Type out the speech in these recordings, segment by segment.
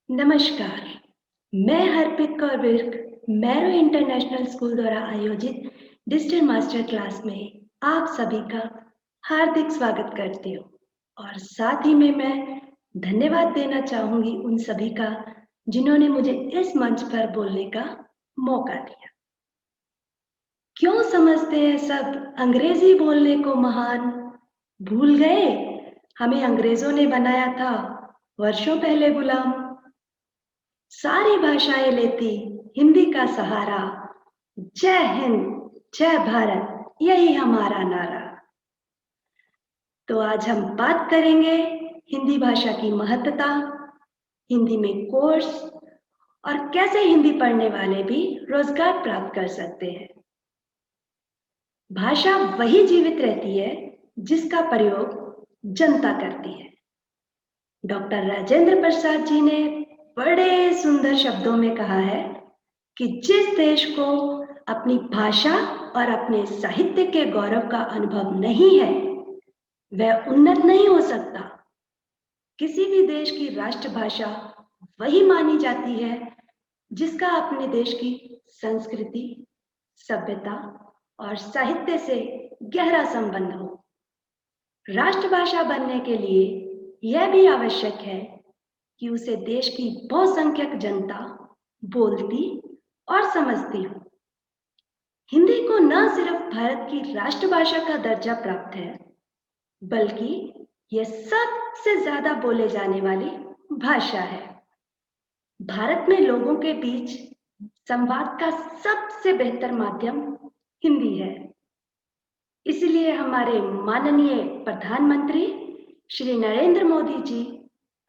नमस्कार, मैं Harpreet Kaur Virk marrow international school द्वारा आयोजित डिजिटल मास्टर क्लास में आप सभी का हार्दिक स्वागत करती हूँ और साथ ही में मैं धन्यवाद देना चाहूंगी उन सभी का जिन्होंने मुझे इस मंच पर बोलने का मौका दिया। क्यों समझते हैं सब अंग्रेजी बोलने को महान? भूल गए हमें अंग्रेजों ने बनाया था वर्षों पहले गुलाम। सारी भाषाएं लेती हिंदी का सहारा। जय हिंद, जय भारत, यही हमारा नारा। तो आज हम बात करेंगे हिंदी भाषा की महत्ता, हिंदी में कोर्स और कैसे हिंदी पढ़ने वाले भी रोजगार प्राप्त कर सकते हैं। भाषा वही जीवित रहती है जिसका प्रयोग जनता करती है। डॉक्टर राजेंद्र प्रसाद जी ने बड़े सुंदर शब्दों में कहा है कि जिस देश को अपनी भाषा और अपने साहित्य के गौरव का अनुभव नहीं है वह उन्नत नहीं हो सकता। किसी भी देश की राष्ट्रभाषा वही मानी जाती है जिसका अपने देश की संस्कृति, सभ्यता और साहित्य से गहरा संबंध हो। राष्ट्रभाषा बनने के लिए यह भी आवश्यक है कि उसे देश की बहुसंख्यक जनता बोलती और समझती हो। हिंदी को न सिर्फ भारत की राष्ट्रभाषा का दर्जा प्राप्त है, बल्कि यह सबसे ज्यादा बोले जाने वाली भाषा है। भारत में लोगों के बीच संवाद का सबसे बेहतर माध्यम हिंदी है। इसलिए हमारे माननीय प्रधानमंत्री श्री नरेंद्र मोदी जी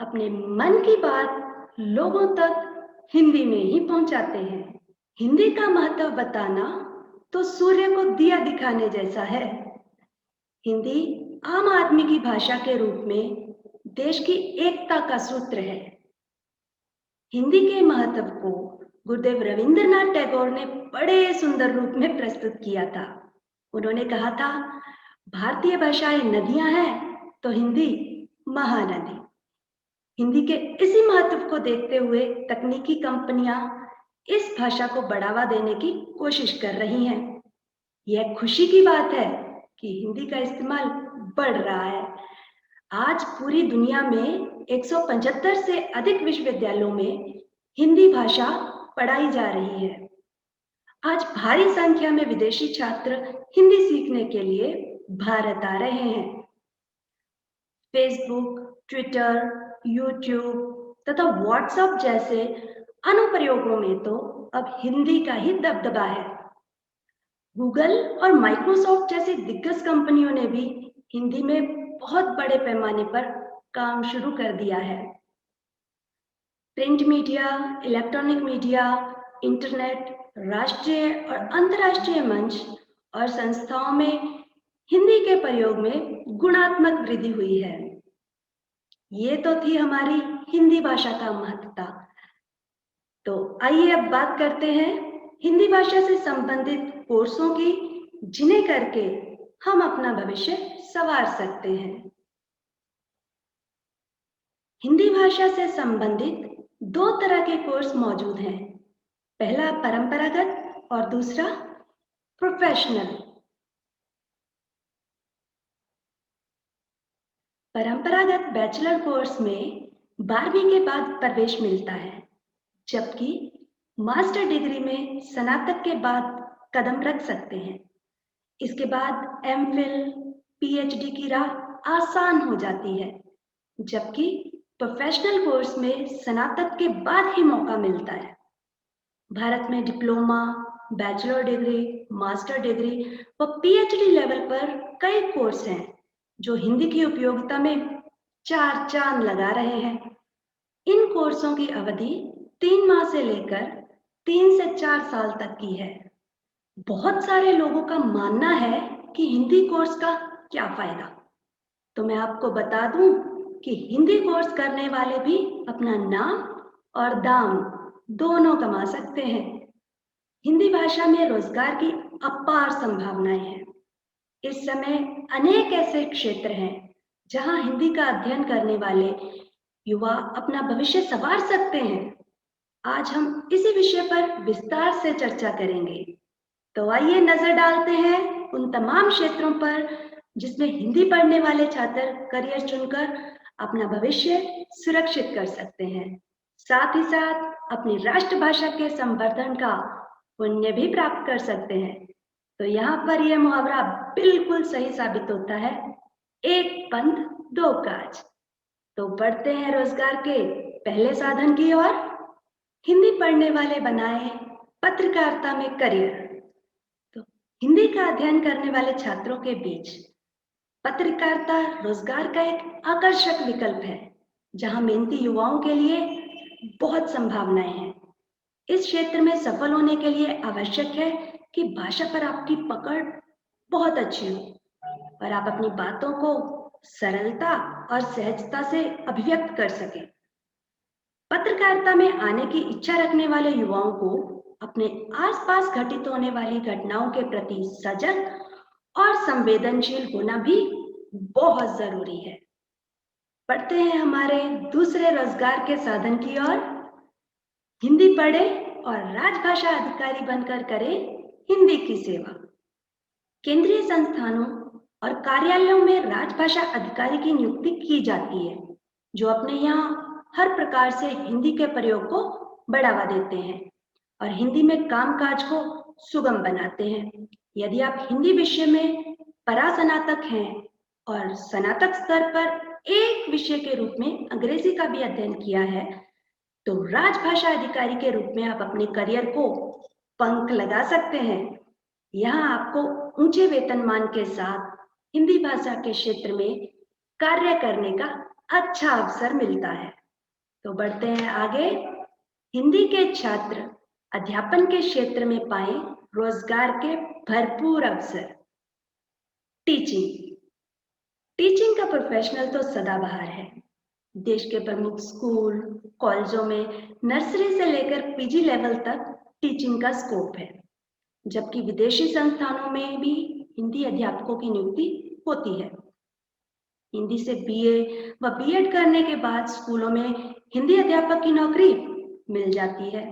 अपने मन की बात लोगों तक हिंदी में ही पहुंचाते हैं। हिंदी का महत्व बताना तो सूर्य को दिया दिखाने जैसा है। हिंदी आम आदमी की भाषा के रूप में देश की एकता का सूत्र है। हिंदी के महत्व को गुरुदेव रविंद्रनाथ टैगोर ने बड़े सुंदर रूप में प्रस्तुत किया था। उन्होंने कहा था, भारतीय भाषाएं नदियां हैं तो हिंदी महानदी। हिंदी के इसी महत्व को देखते हुए तकनीकी कंपनियां इस भाषा को बढ़ावा देने की कोशिश कर रही हैं। यह खुशी की बात है कि हिंदी का इस्तेमाल बढ़ रहा है। आज पूरी दुनिया में 175 से अधिक विश्वविद्यालयों में हिंदी भाषा पढ़ाई जा रही है। आज भारी संख्या में विदेशी छात्र हिंदी सीखने के लिए भारत आ रहे हैं। फेसबुक, ट्विटर, यूट्यूब तथा व्हाट्सएप जैसे अनुप्रयोगों में तो अब हिंदी का ही दबदबा है। गूगल और माइक्रोसॉफ्ट जैसी दिग्गज कंपनियों ने भी हिंदी में बहुत बड़े पैमाने पर काम शुरू कर दिया है। Print media, electronic media, internet, राष्ट्रीय और अंतर्राष्ट्रीय मंच और संस्थाओं में हिंदी के प्रयोग में गुणात्मक वृद्धि हुई है। ये तो थी हमारी हिंदी भाषा का महत्ता। तो आइए अब बात करते हैं हिंदी भाषा से संबंधित कोर्सों की, जिन्हें करके हम अपना भविष्य संवार सकते हैं। हिंदी भाषा से संबंधित दो तरह के कोर्स मौजूद हैं। पहला परंपरागत और दूसरा प्रोफेशनल। परंपरागत बैचलर कोर्स में 12वीं के बाद प्रवेश मिलता है, जबकि मास्टर डिग्री में स्नातक के बाद कदम रख सकते हैं। इसके बाद एमफिल, पीएचडी की राह आसान हो जाती है, जबकि प्रोफेशनल कोर्स में स्नातक के बाद ही मौका मिलता है। भारत में diploma, bachelor degree, master degree व पीएचडी लेवल पर कई कोर्स हैं जो हिंदी की उपयोगिता में चार चांद लगा रहे हैं। इन कोर्सों की अवधि 3 माह से लेकर 3 से 4 साल तक की है। बहुत सारे लोगों का मानना है कि हिंदी कोर्स का क्या फायदा, तो मैं आपको बता दूं कि हिंदी कोर्स करने वाले भी अपना नाम और दाम दोनों कमा सकते हैं। हिंदी भाषा में रोजगार की अपार संभावनाएं हैं। इस समय अनेक ऐसे क्षेत्र हैं जहां हिंदी का अध्ययन करने वाले युवा अपना भविष्य संवार सकते हैं। आज हम इसी विषय पर विस्तार से चर्चा करेंगे। तो आइए नजर डालते हैं उन तमाम क्षेत्रों पर जिसमें हिंदी पढ़ने वाले छात्र करियर चुनकर अपना भविष्य सुरक्षित कर सकते हैं, साथ ही साथ अपनी राष्ट्रभाषा के संवर्धन का पुण्य भी प्राप्त कर सकते हैं। तो यहाँ पर यह मुहावरा बिल्कुल सही साबित होता है, एक पंथ दो काज। तो बढ़ते हैं रोजगार के पहले साधन की ओर। हिंदी पढ़ने वाले बनाए पत्रकारिता में करियर। तो हिंदी का अध्ययन करने वाले छात्रों के बीच पत्रकारिता रोजगार का एक आकर्षक विकल्प है, जहां मेहनती युवाओं के लिए बहुत संभावनाएं हैं। इस क्षेत्र में सफल होने के लिए आवश्यक है कि भाषा पर आपकी पकड़ बहुत अच्छी हो और आप अपनी बातों को सरलता और सहजता से अभिव्यक्त कर सकें। पत्रकारिता में आने की इच्छा रखने वाले युवाओं को अपने आसपास घटित होने वाली घटनाओं के प्रति सजग और संवेदनशील होना भी बहुत जरूरी है। पढ़ते हैं हमारे दूसरे रोजगार के साधन की ओर। हिंदी पढ़े और राजभाषा अधिकारी बनकर करें हिंदी की सेवा। केंद्रीय संस्थानों और कार्यालयों में राजभाषा अधिकारी की नियुक्ति की जाती है, जो अपने यहाँ हर प्रकार से हिंदी के प्रयोग को बढ़ावा देते हैं और हिंदी में कामकाज को सुगम बनाते हैं। यदि आप हिंदी विषय में परास्नातक हैं और स्नातक स्तर पर एक विषय के रूप में अंग्रेजी का भी अध्ययन किया है, तो राजभाषा अधिकारी के रूप में आप अपने करियर को पंख लगा सकते हैं। यहाँ आपको ऊंचे वेतनमान के साथ हिंदी भाषा के क्षेत्र में कार्य करने का अच्छा अवसर मिलता है। तो बढ़ते हैं आगे। हिंदी के छात्र अध्यापन के क्षेत्र में पाए रोजगार के भरपूर अवसर। टीचिंग का प्रोफेशनल तो सदाबहार है। देश के प्रमुख स्कूल कॉलेजों में नर्सरी से लेकर पीजी लेवल तक टीचिंग का स्कोप है, जबकि विदेशी संस्थानों में भी हिंदी अध्यापकों की नियुक्ति होती है। हिंदी से बीए व बीएड करने के बाद स्कूलों में हिंदी अध्यापक की नौकरी मिल जाती है।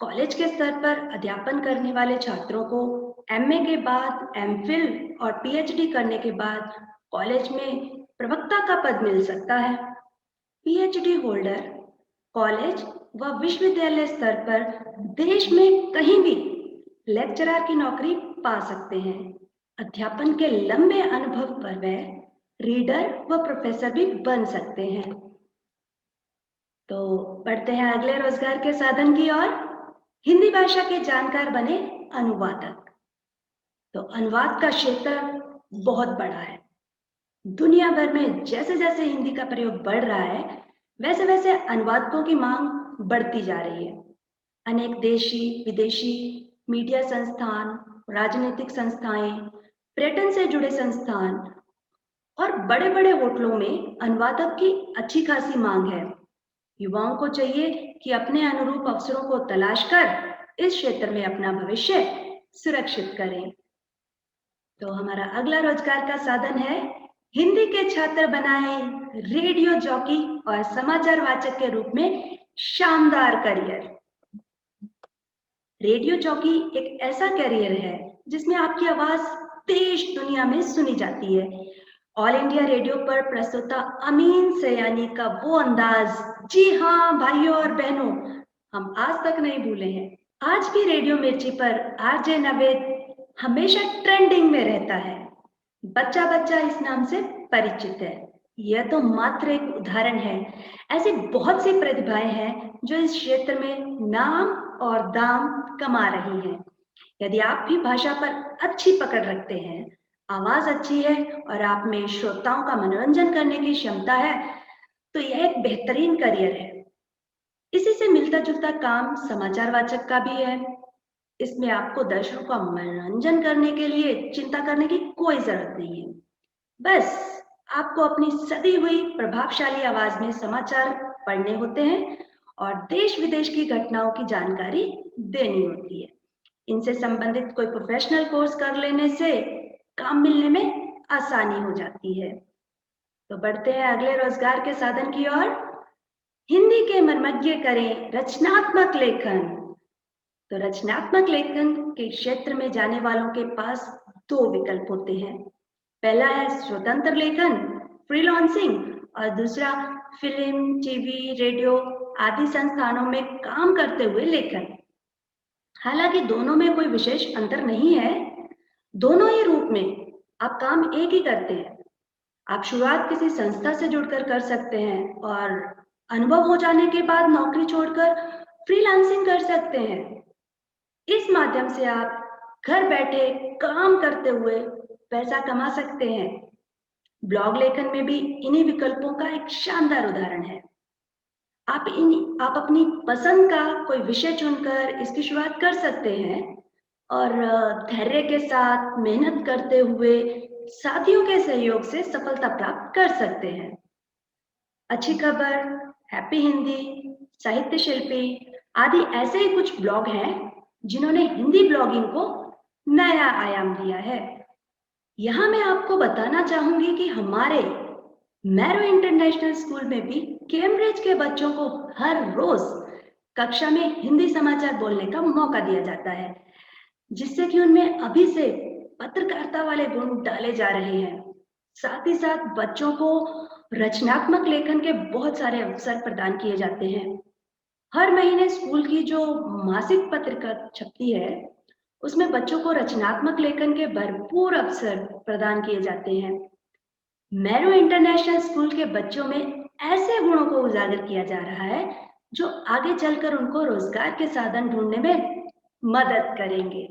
कॉलेज के स्तर पर अध्यापन करने वाले छात्रों को एमए के बाद एमफिल और पीएचडी करने के बाद कॉलेज में प्रवक्ता का पद मिल सकता है। पीएचडी होल्डर कॉलेज व विश्वविद्यालय स्तर पर देश में कहीं भी लेक्चरर की नौकरी पा सकते हैं। अध्यापन के लंबे अनुभव पर वे रीडर व प्रोफेसर भी बन सकते हैं। तो बढ़ते हैं अगले रोजगार के साधन की ओर। हिंदी भाषा के जानकार बने अनुवादक। तो अनुवाद का क्षेत्र बहुत बड़ा है। दुनिया भर में जैसे जैसे हिंदी का प्रयोग बढ़ रहा है, वैसे वैसे अनुवादकों की मांग बढ़ती जा रही है। अनेक देशी विदेशी मीडिया संस्थान, राजनीतिक संस्थाएं, पर्यटन से जुड़े संस्थान और बड़े बड़े होटलों में अनुवादक की अच्छी खासी मांग है। युवाओं को चाहिए कि अपने अनुरूप अवसरों को तलाश कर इस क्षेत्र में अपना भविष्य सुरक्षित करें। तो हमारा अगला रोजगार का साधन है हिंदी के छात्र बनाए रेडियो जॉकी और समाचार वाचक के रूप में शानदार करियर। रेडियो जॉकी एक ऐसा करियर है जिसमें आपकी आवाज देश दुनिया में सुनी जाती है। ऑल इंडिया रेडियो पर प्रस्तुता अमीन सयानी का वो अंदाज, जी हाँ भाइयों और बहनों, हम आज तक नहीं भूले हैं। आज भी रेडियो मिर्ची पर आरजे नवेद हमेशा ट्रेंडिंग में रहता है। बच्चा बच्चा इस नाम से परिचित है। यह तो मात्र एक उदाहरण है। ऐसी बहुत सी प्रतिभाएं हैं जो इस क्षेत्र में नाम और दाम कमा रही हैं। यदि आप भी भाषा पर अच्छी पकड़ रखते हैं, आवाज अच्छी है और आप में श्रोताओं का मनोरंजन करने की क्षमता है, तो यह एक बेहतरीन करियर है। इसी से मिलता जुलता काम समाचार वाचक का भी है। इसमें आपको दर्शकों का मनोरंजन करने के लिए चिंता करने की कोई जरूरत नहीं है। बस आपको अपनी सदी हुई प्रभावशाली आवाज में समाचार पढ़ने होते हैं और देश विदेश की घटनाओं की जानकारी देनी होती है। इनसे संबंधित कोई प्रोफेशनल कोर्स कर लेने से काम मिलने में आसानी हो जाती है। तो बढ़ते हैं अगले रोजगार के साधन की ओर। हिंदी के मर्मज्ञ करें रचनात्मक लेखन। तो रचनात्मक लेखन के क्षेत्र में जाने वालों के पास दो विकल्प होते हैं। पहला है स्वतंत्र लेखन, फ्रीलांसिंग, और दूसरा फिल्म, टीवी, रेडियो आदि संस्थानों में काम करते हुए लेखन। हालांकि दोनों में कोई विशेष अंतर नहीं है। दोनों ही रूप में आप काम एक ही करते हैं। आप शुरुआत किसी संस्था से जुड़कर कर सकते हैं और अनुभव हो जाने के बाद नौकरी छोड़कर फ्रीलांसिंग कर सकते हैं। इस माध्यम से आप घर बैठे काम करते हुए पैसा कमा सकते हैं। ब्लॉग लेखन में भी इन्हीं विकल्पों का एक शानदार उदाहरण है। आप अपनी पसंद का कोई विषय चुनकर इसकी शुरुआत कर सकते हैं और धैर्य के साथ मेहनत करते हुए साथियों के सहयोग से सफलता प्राप्त कर सकते हैं। अच्छी खबर, हैप्पी हिंदी, साहित्य शिल्पी आदि ऐसे ही कुछ ब्लॉग हैं जिन्होंने हिंदी ब्लॉगिंग को नया आयाम दिया है। यहाँ मैं आपको बताना चाहूंगी कि हमारे मैरो इंटरनेशनल स्कूल में भी कैम्ब्रिज के बच्चों को हर रोज कक्षा में हिंदी समाचार बोलने का मौका दिया जाता है, जिससे कि उनमें अभी से पत्रकारिता वाले गुण डाले जा रहे हैं। साथ ही साथ बच्चों को रचनात्मक लेखन के बहुत सारे अवसर प्रदान किए जाते हैं। हर महीने स्कूल की जो मासिक पत्रिका छपती है, उसमें बच्चों को रचनात्मक लेखन के भरपूर अवसर प्रदान किए जाते हैं। मैरो इंटरनेशनल स्कूल के बच्चों में ऐसे गुणों को उजागर किया जा रहा है जो आगे चलकर उनको रोजगार के साधन ढूंढने में मदद करेंगे।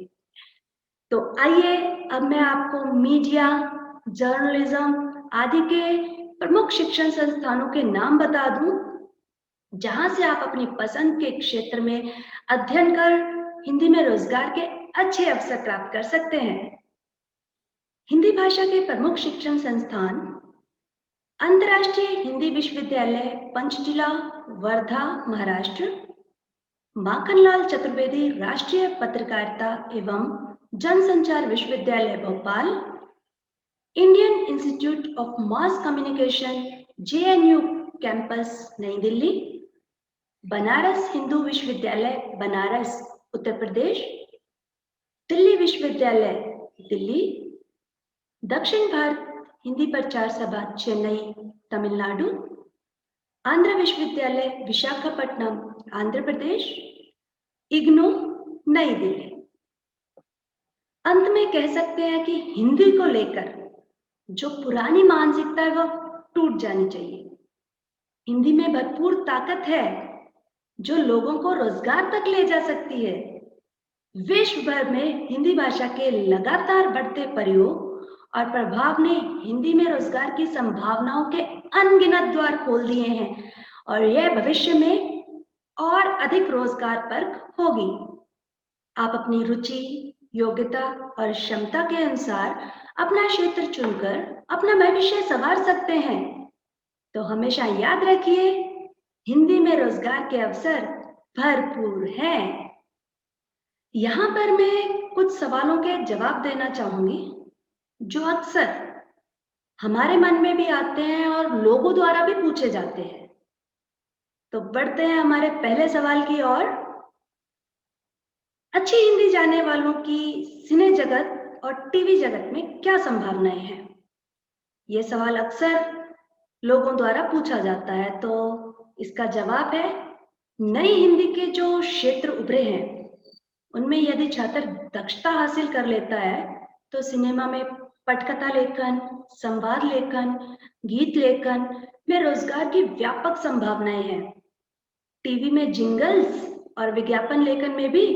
तो आइए अब मैं आपको मीडिया, जर्नलिज्म आदि के प्रमुख शिक्षण संस्थानों के नाम बता दूं, जहां से आप अपनी पसंद के क्षेत्र में अध्ययन कर हिंदी में रोजगार के अच्छे अवसर प्राप्त कर सकते हैं। हिंदी भाषा के प्रमुख शिक्षण संस्थान अंतर्राष्ट्रीय हिंदी विश्वविद्यालय पंचजीला, वर्धा, महाराष्ट्र, माखनलाल चतुर्वेदी राष्ट्रीय पत्रकारिता एवं जनसंचार विश्वविद्यालय Bhopal, Indian institute of mass communication JNU campus नई दिल्ली, बनारस हिंदू विश्वविद्यालय बनारस उत्तर प्रदेश, दिल्ली विश्वविद्यालय दिल्ली, दक्षिण भारत हिंदी प्रचार सभा चेन्नई तमिलनाडु, आंध्र विश्वविद्यालय विशाखापट्टनम आंध्र प्रदेश, इग्नू नई दिल्ली। अंत में कह सकते हैं कि हिंदी को लेकर जो पुरानी मानसिकता है वह टूट जानी चाहिए। हिंदी में भरपूर ताकत है जो लोगों को रोजगार तक ले जा सकती है। विश्व भर में हिंदी भाषा के लगातार बढ़ते प्रयोग और प्रभाव ने हिंदी में रोजगार की संभावनाओं के अनगिनत द्वार खोल दिए हैं और यह भविष्य में और अधिक रोजगार परक होगी। आप अपनी रुचि, योग्यता और क्षमता के अनुसार अपना क्षेत्र चुनकर अपना भविष्य संवार सकते हैं। तो हमेशा याद रखिए, हिंदी में रोजगार के अवसर भरपूर हैं। यहाँ पर मैं कुछ सवालों के जवाब देना चाहूंगी जो अक्सर हमारे मन में भी आते हैं और लोगों द्वारा भी पूछे जाते हैं। तो बढ़ते हैं हमारे पहले सवाल की ओर। अच्छी हिंदी जानने वालों की सिने जगत और टीवी जगत में क्या संभावनाएं हैं? यह सवाल अक्सर लोगों द्वारा पूछा जाता है। तो इसका जवाब है, नई हिंदी के जो क्षेत्र उभरे हैं उनमें यदि छात्र दक्षता हासिल कर लेता है तो सिनेमा में पटकथा लेखन, संवाद लेखन, गीत लेखन में रोजगार की व्यापक संभावनाएं हैं। टीवी में जिंगल्स और विज्ञापन लेखन में भी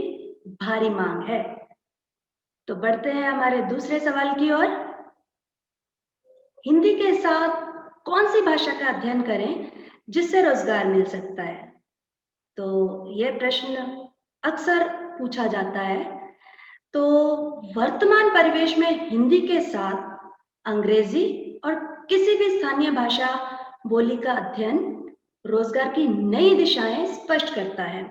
भारी मांग है। तो बढ़ते हैं हमारे दूसरे सवाल की ओर। हिंदी के साथ कौन सी भाषा का अध्ययन करें जिससे रोजगार मिल सकता है? तो यह प्रश्न अक्सर पूछा जाता है। तो वर्तमान परिवेश में हिंदी के साथ अंग्रेजी और किसी भी स्थानीय भाषा बोली का अध्ययन रोजगार की नई दिशाएं स्पष्ट करता है।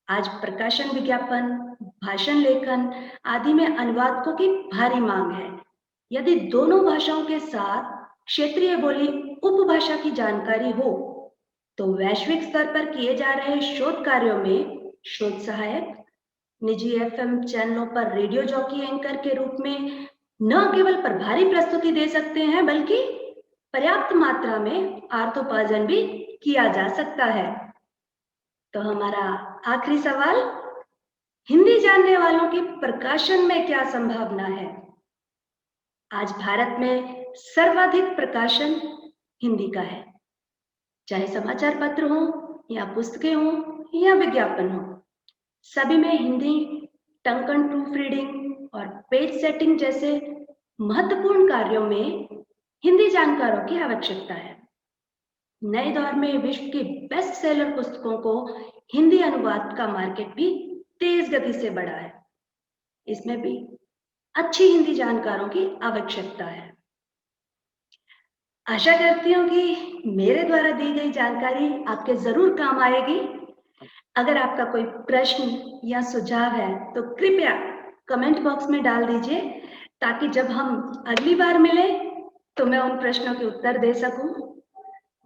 आज प्रकाशन, विज्ञापन, भाषण लेखन आदि में अनुवादकों की भारी मांग है। यदि दोनों भाषाओं के साथ क्षेत्रीय बोली उपभाषा की जानकारी हो तो वैश्विक स्तर पर किए जा रहे शोध कार्यों में शोध सहायक, निजी एफएम चैनलों पर रेडियो जॉकी एंकर के रूप में न केवल प्रभारी प्रस्तुति दे सकते हैं, बल्कि पर्याप्त मात्रा में अर्थोपार्जन भी किया जा सकता है। तो हमारा आखिरी सवाल, हिंदी जानने वालों की प्रकाशन में क्या संभावना है? आज भारत में सर्वाधिक प्रकाशन हिंदी का है, चाहे समाचार पत्र हो या पुस्तकें हो या विज्ञापन हो, सभी में हिंदी टंकन प्रूफ रीडिंग और पेज सेटिंग जैसे महत्वपूर्ण कार्यों में हिंदी जानकारों की आवश्यकता है। नए दौर में विश्व की बेस्ट सेलर पुस्तकों को हिंदी अनुवाद का मार्केट भी तेज गति से बढ़ा है। इसमें भी अच्छी हिंदी जानकारों की आवश्यकता है। आशा करती हूँ कि मेरे द्वारा दी गई जानकारी आपके जरूर काम आएगी। अगर आपका कोई प्रश्न या सुझाव है तो कृपया कमेंट बॉक्स में डाल दीजिए, ताकि जब हम अगली बार मिले तो मैं उन प्रश्नों के उत्तर दे सकूं।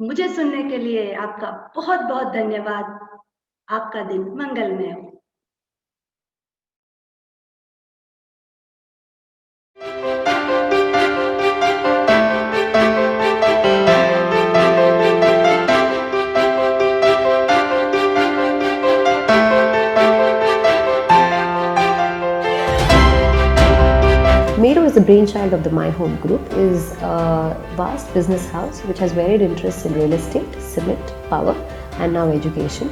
मुझे सुनने के लिए आपका बहुत बहुत धन्यवाद। आपका दिन मंगलमय हो। Meru is the brainchild of the My Home Group. It is a vast business house which has varied interests in real estate, cement, power, and now education.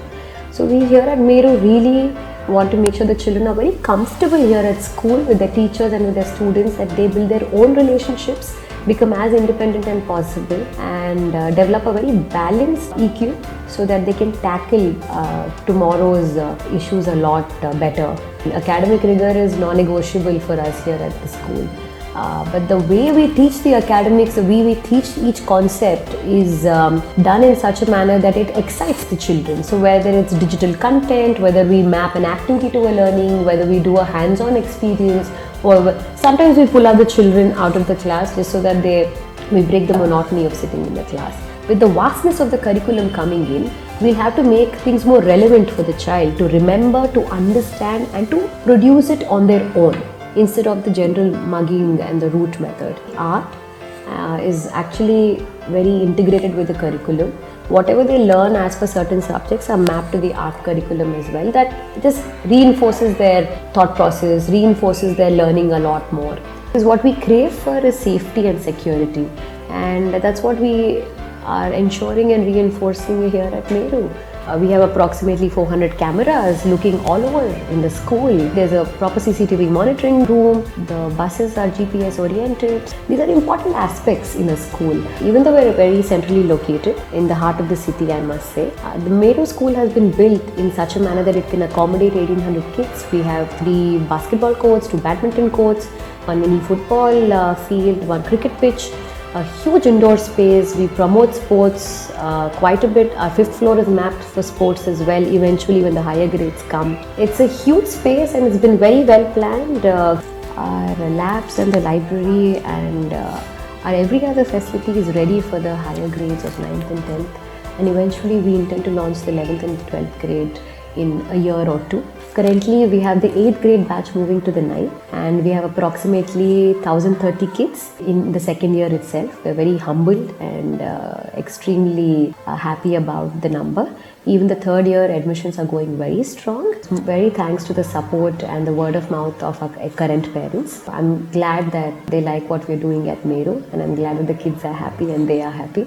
So we here at Meru really want to make sure the children are very comfortable here at school with their teachers and with their students, that they build their own relationships, become as independent as possible, and develop a very balanced EQ so that they can tackle tomorrow's issues a lot better. Academic rigor is non-negotiable for us here at the school. But the way we teach the academics, the way we teach each concept is done in such a manner that it excites the children. So whether it's digital content, whether we map an activity to a learning, whether we do a hands-on experience, or sometimes we pull out the children out of the class just so that we break the monotony of sitting in the class. With the vastness of the curriculum coming in, we'll have to make things more relevant for the child to remember, to understand, and to produce it on their own, instead of the general mugging and the rote method. Art is actually very integrated with the curriculum. Whatever they learn as per certain subjects are mapped to the art curriculum as well. That just reinforces their thought process, reinforces their learning a lot more. Because what we crave for is safety and security, and that's what we are ensuring and reinforcing here at Meru. We have approximately 400 cameras looking all over in the school. There's a proper CCTV monitoring room. The buses are GPS oriented. These are important aspects in a school. Even though we're very centrally located in the heart of the city, I must say, the Meru school has been built in such a manner that it can accommodate 1800 kids. We have 3 basketball courts, 2 badminton courts, 1 mini football field, 1 cricket pitch, a huge indoor space. We promote sports quite a bit. Our 5th floor is mapped for sports as well, eventually when the higher grades come. It's a huge space and it's been very well planned. Our labs and the library and our every other facility is ready for the higher grades of 9th and 10th. And eventually we intend to launch the 11th and 12th grade in a year or 2. Currently, we have the 8th grade batch moving to the 9th, and we have approximately 1030 kids in the second year itself. We're very humbled and extremely happy about the number. Even the 3rd year admissions are going very strong. Very thanks to the support and the word of mouth of our current parents. I'm glad that they like what we're doing at Meru, and I'm glad that the kids are happy and they are happy.